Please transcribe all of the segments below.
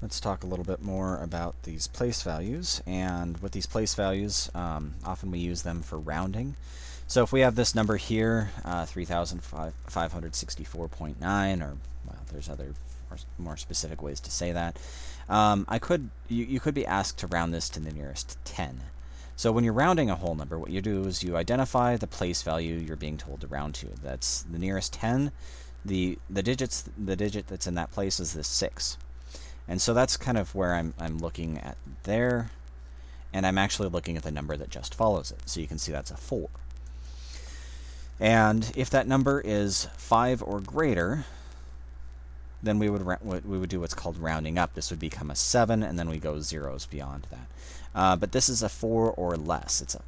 Let's talk a little bit more about these place values. And with these place values, often we use them for rounding. So if we have this number here, 3,564.9, or well, there's other more specific ways to say that. You could be asked to round this to the nearest 10. So when you're rounding a whole number, what you do is you identify the place value you're being told to round to. That's the nearest 10. The digit that's in that place is this 6. And so that's kind of where I'm looking at there, and I'm actually looking at the number that just follows it. So you can see that's a 4. And if that number is 5 or greater, then we would do what's called rounding up. This would become a 7, and then we go zeros beyond that. But this is a 4 or less. It's a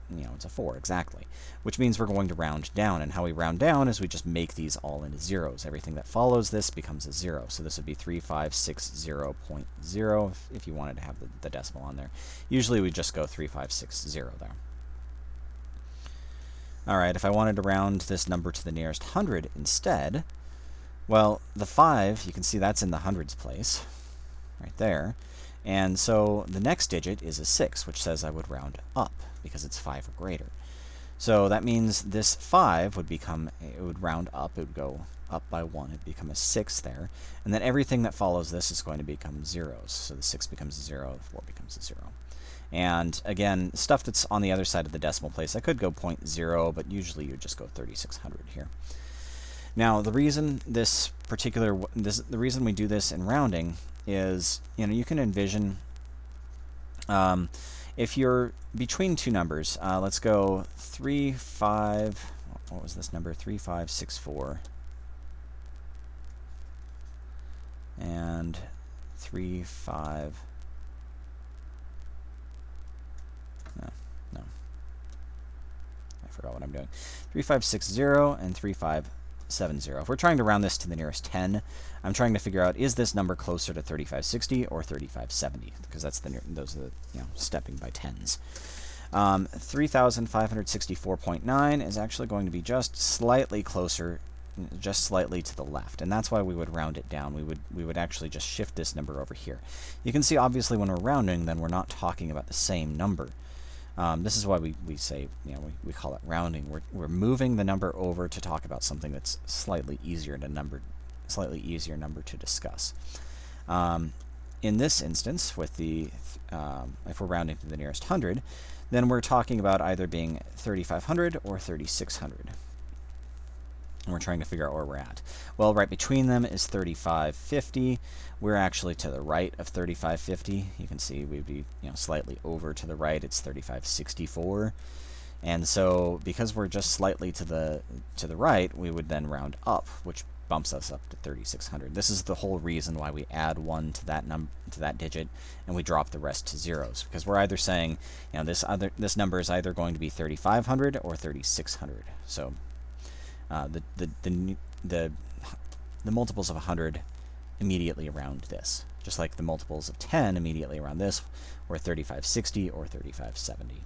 4 exactly, which means we're going to round down. And how we round down is we just make these all into zeros. Everything that follows this becomes a 0. So this would be 3560.0 if you wanted to have the decimal on there. Usually we just go 3560 there. All right, if I wanted to round this number to the nearest 100 instead, well, the 5, you can see that's in the hundreds place, right there. And so the next digit is a 6, which says I would round up because it's 5 or greater. So that means this 5 would round up, it would go up by 1, it'd become a 6 there. And then everything that follows this is going to become zeros. So the 6 becomes a 0, the 4 becomes a 0. And again, stuff that's on the other side of the decimal place, I could go 0.0, but usually you just go 3600 here. Now, the reason we do this in rounding is, you can envision if you're between two numbers, let's go 35, what was this number? 3564 and 35. No. I forgot what I'm doing. 3560 and 3570. If we're trying to round this to the nearest 10, I'm trying to figure out, is this number closer to 3560 or 3570? Because those are the stepping by tens. 3,564.9 is actually going to be just slightly closer, just slightly to the left, and that's why we would round it down. We would actually just shift this number over here. You can see, obviously, when we're rounding, then we're not talking about the same number. This is why we say, we call it rounding. We're moving the number over to talk about something that's slightly easier number to discuss. In this instance, with if we're rounding to the nearest 100, then we're talking about either being 3,500 or 3,600. And we're trying to figure out where we're at. Well, right between them is 3,550. We're actually to the right of 3,550. You can see we'd be slightly over to the right. It's 3,564. And so because we're just slightly to the right, we would then round up, which bumps us up to 3,600. This is the whole reason why we add 1 to that digit, and we drop the rest to zeros, because we're either saying this number is either going to be 3,500 or 3,600. So the multiples of 100 immediately around this, just like the multiples of 10 immediately around this, or 3560 or 3570.